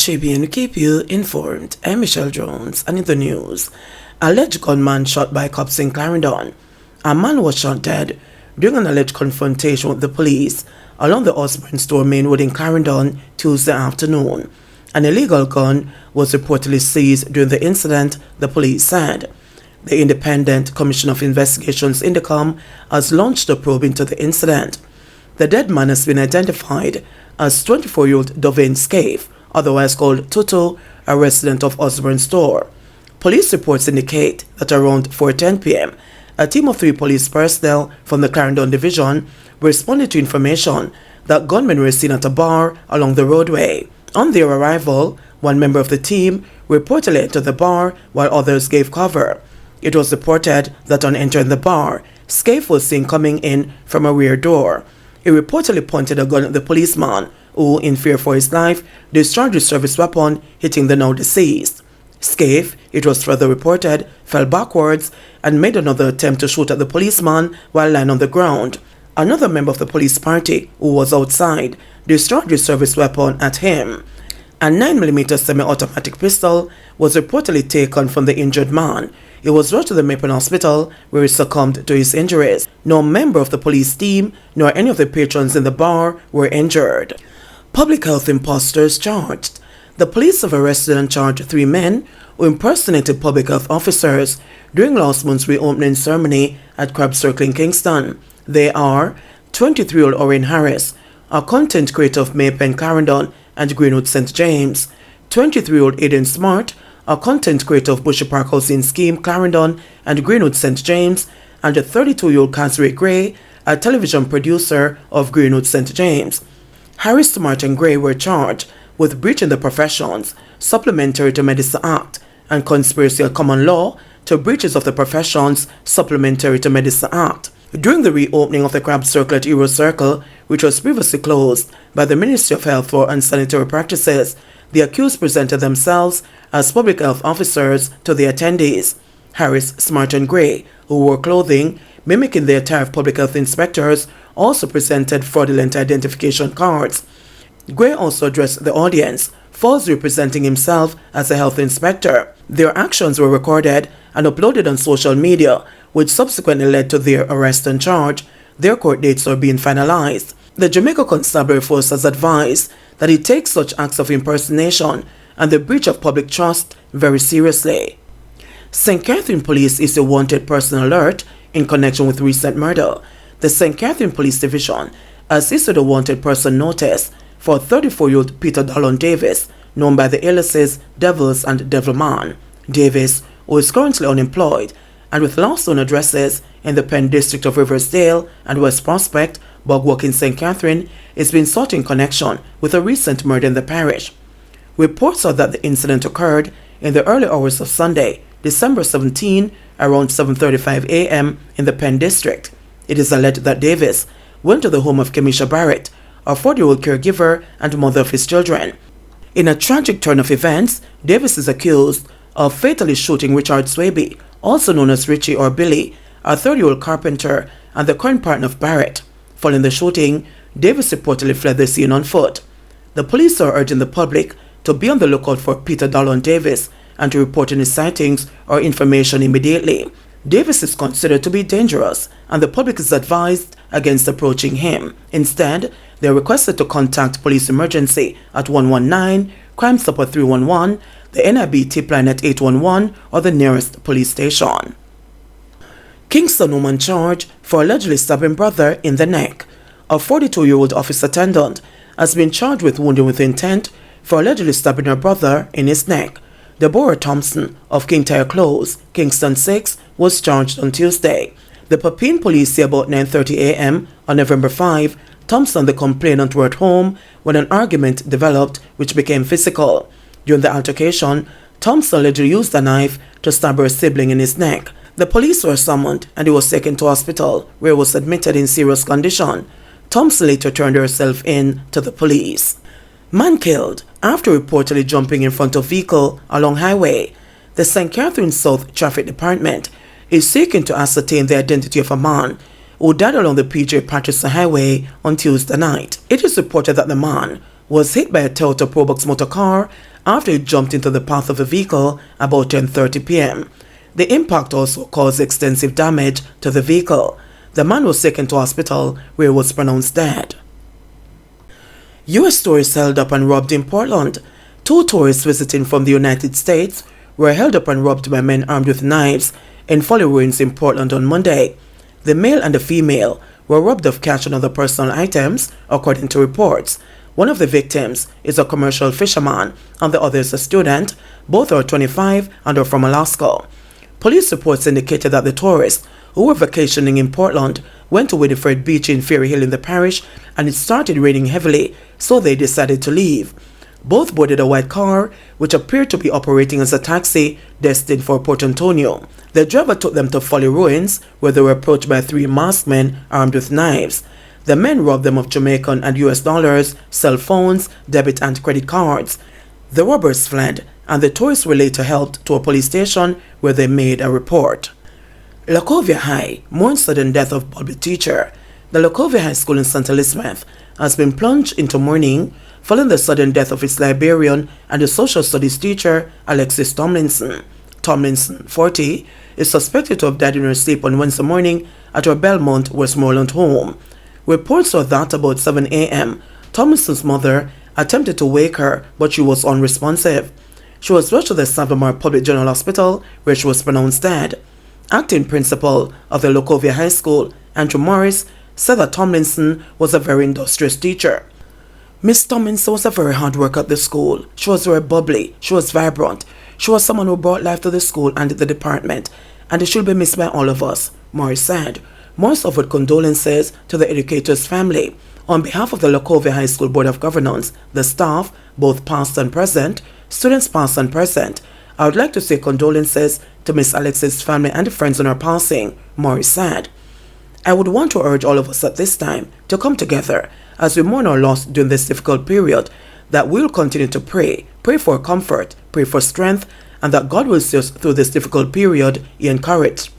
JBNN keep you informed. I'm Michelle Jones, and in the news, alleged gunman shot by cops in Clarendon. A man was shot dead during an alleged confrontation with the police along the Osborne Store main road in Clarendon Tuesday afternoon. An illegal gun was reportedly seized during the incident, the police said. The Independent Commission of Investigations Indicom has launched a probe into the incident. The dead man has been identified as 24-year-old Dovane Scaife, otherwise called Tutu, a resident of Osborne Store. Police reports indicate that around 4:10 p.m., a team of 3 police personnel from the Clarendon Division responded to information that gunmen were seen at a bar along the roadway. On their arrival, one member of the team reportedly entered the bar while others gave cover. It was reported that on entering the bar, Scaife was seen coming in from a rear door. He reportedly pointed a gun at the policeman, who, in fear for his life, discharged his service weapon, hitting the now deceased. Scaife, it was further reported, fell backwards and made another attempt to shoot at the policeman while lying on the ground. Another member of the police party, who was outside, discharged his service weapon at him. A 9mm semi-automatic pistol was reportedly taken from the injured man. He was rushed to the Maple Hospital, where he succumbed to his injuries. No member of the police team nor any of the patrons in the bar were injured. Public health imposters charged. The police have arrested and charged 3 men who impersonated public health officers during last month's reopening ceremony at Crab Circle in Kingston. They are 23-year-old Orrin Harris, a content creator of Maypen Clarendon and Greenwood St. James, 23-year-old Aiden Smart, a content creator of Bushy Park Housing Scheme Clarendon and Greenwood St. James, and a 32-year-old Casray Gray, a television producer of Greenwood St. James. Harris, Smart and Gray were charged with breaching the Professions Supplementary to Medicine Act and conspiracy of common law to breaches of the Professions Supplementary to Medicine Act. During the reopening of the Crab Circle at Euro Circle, which was previously closed by the Ministry of Health for Unsanitary Practices, the accused presented themselves as public health officers to the attendees. Harris, Smart and Gray, who wore clothing mimicking the attire of public health inspectors, also presented fraudulent identification cards. Gray also addressed the audience, falsely representing himself as a health inspector. Their actions were recorded and uploaded on social media, which subsequently led to their arrest and charge. Their court dates are being finalized. The Jamaica Constabulary Force has advised that it takes such acts of impersonation and the breach of public trust very seriously. St. Catherine Police is a wanted person alert in connection with recent murder. The St. Catherine Police Division has issued a wanted person notice for 34-year-old Peter Dallon Davis, known by the aliases Devils and Devilman. Davis, who is currently unemployed and with last known addresses in the Penn District of Riversdale and West Prospect, Bogwalk in St. Catherine, is being sought in connection with a recent murder in the parish. Reports are that the incident occurred in the early hours of Sunday, December 17, around 7:35 a.m. in the Penn District. It is alleged that Davis went to the home of Kemisha Barrett, a 40-year-old caregiver and mother of his children. In a tragic turn of events, Davis is accused of fatally shooting Richard Swaby, also known as Richie or Billy, a 30-year-old carpenter and the current partner of Barrett. Following the shooting, Davis reportedly fled the scene on foot. The police are urging the public to be on the lookout for Peter Dallon Davis and to report any sightings or information immediately. Davis is considered to be dangerous, and the public is advised against approaching him. Instead, they are requested to contact police emergency at 119, Crime Stop at 311, the NIB tip line at 811, or the nearest police station. Kingston woman charged for allegedly stabbing brother in the neck. A 42-year-old office attendant has been charged with wounding with intent for allegedly stabbing her brother in his neck. Deborah Thompson of Kintyre Close, Kingston 6, was charged on Tuesday. The Papine police say about 9:30 a.m. on November 5, Thompson, the complainant, were at home when an argument developed which became physical. During the altercation, Thompson allegedly used a knife to stab her sibling in his neck. The police were summoned and he was taken to hospital, where he was admitted in serious condition. Thompson later turned herself in to the police. Man killed after reportedly jumping in front of vehicle along highway. The St. Catherine South Traffic Department is seeking to ascertain the identity of a man who died along the PJ Patterson Highway on Tuesday night. It is reported that the man was hit by a Toyota Probox motor car after it jumped into the path of a vehicle about 10:30 p.m. The impact also caused extensive damage to the vehicle. The man was taken to hospital where he was pronounced dead. U.S. tourists held up and robbed in Portland. 2 tourists visiting from the United States were held up and robbed by men armed with knives in Folly Ruins in Portland on Monday. The male and the female were robbed of cash and other personal items, according to reports. One of the victims is a commercial fisherman and the other is a student. Both are 25 and are from Alaska. Police reports indicated that the tourists, who were vacationing in Portland, went to Winifred Beach in Ferry Hill in the parish, and it started raining heavily, so they decided to leave. Both boarded a white car, which appeared to be operating as a taxi destined for Port Antonio. The driver took them to Folly Ruins, where they were approached by 3 masked men armed with knives. The men robbed them of Jamaican and US dollars, cell phones, debit and credit cards. The robbers fled, and the tourists were later helped to a police station where they made a report. Locovia High mourns sudden death of Bible teacher. The Locovia High School in St. Elizabeth has been plunged into mourning following the sudden death of its librarian and the social studies teacher, Alexis Tomlinson. Tomlinson, 40, is suspected to have died in her sleep on Wednesday morning at her Belmont, Westmoreland home. Reports are that about 7 a.m., Tomlinson's mother attempted to wake her, but she was unresponsive. She was rushed to the Savamar Public General Hospital, where she was pronounced dead. Acting principal of the Locovia High School, Andrew Morris, said that Tomlinson was a very industrious teacher. Miss Tomlinson was a very hard worker at the school. She was very bubbly. She was vibrant. She was someone who brought life to the school and the department, and she will be missed by all of us, Morris said. Morris offered condolences to the educator's family. On behalf of the Locovia High School Board of Governance, the staff, both past and present, students past and present, I would like to say condolences to Miss Alexis' family and friends on her passing, Morris said. I would want to urge all of us at this time to come together as we mourn our loss during this difficult period, that we'll continue to pray for comfort, pray for strength, and that God will see us through this difficult period, he encouraged.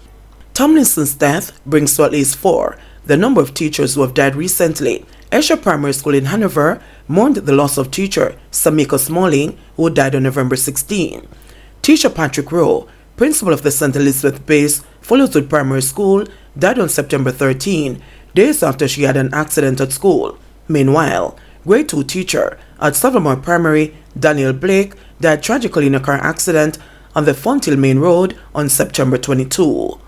Tomlinson's death brings to at least 4 the number of teachers who have died recently. Esher Primary School in Hanover mourned the loss of teacher Samika Smalling, who died on November 16. Teacher Patrick Rowe, principal of the St. Elizabeth-based Followswood Primary School, died on September 13, days after she had an accident at school. Meanwhile, grade 2 teacher at Savamar Primary, Daniel Blake, died tragically in a car accident on the Fonthill Main Road on September 22.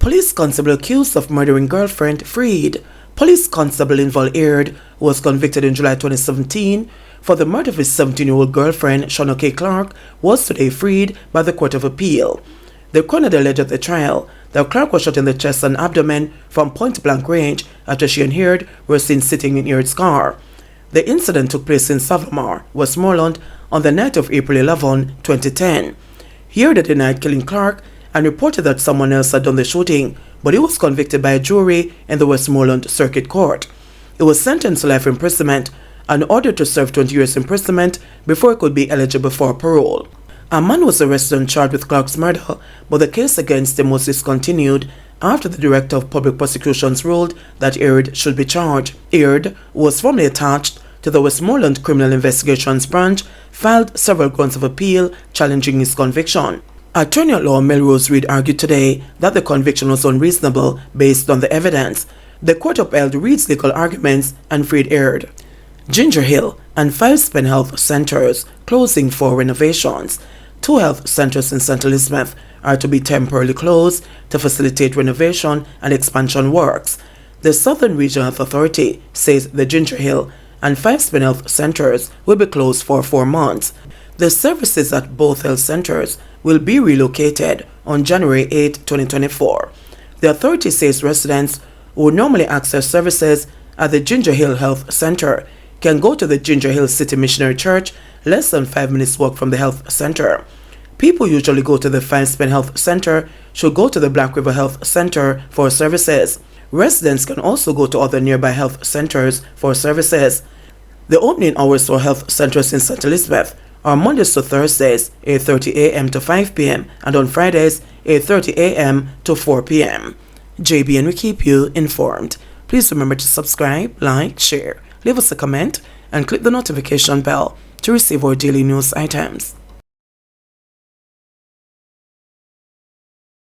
Police constable accused of murdering girlfriend freed. Police constable in Val-Aird, who was convicted in July 2017 for the murder of his 17-year-old girlfriend, Shawna K. Clark, was today freed by the Court of Appeal. The coroner alleged at the trial that Clark was shot in the chest and abdomen from point-blank range after she and Aird were seen sitting in Aird's car. The incident took place in Savamar, Westmoreland, on the night of April 11, 2010. Aird denied killing Clark and reported that someone else had done the shooting, but he was convicted by a jury in the Westmoreland Circuit Court. He was sentenced to life imprisonment and ordered to serve 20 years imprisonment before he could be eligible for parole. A man was arrested and charged with Clark's murder, but the case against him was discontinued after the Director of Public Prosecutions ruled that Aird should be charged. Aird, who was formally attached to the Westmoreland Criminal Investigations Branch, filed several grounds of appeal challenging his conviction. Attorney at law Melrose Reid argued today that the conviction was unreasonable based on the evidence. The court upheld Reid's legal arguments and freed Aird. Ginger Hill and 5 Spen Health Centers closing for renovations. 2 health centers in St. Elizabeth are to be temporarily closed to facilitate renovation and expansion works. The Southern Regional Health Authority says the Ginger Hill and 5 Spen Health Centers will be closed for 4 months. The services at both health centers will be relocated on January 8, 2024. The authority says residents who normally access services at the Ginger Hill Health Center can go to the Ginger Hill City Missionary Church, less than 5 minutes walk from the health center. People usually go to the 5 Spen Health Center should go to the Black River Health Center for services. Residents can also go to other nearby health centers for services. The opening hours for health centers in St. Elizabeth are Mondays to Thursdays, 8:30 a.m. to 5 p.m. and on Fridays, 8:30 a.m. to 4 p.m. JBN will keep you informed. Please remember to subscribe, like, share, leave us a comment, and click the notification bell to receive our daily news items.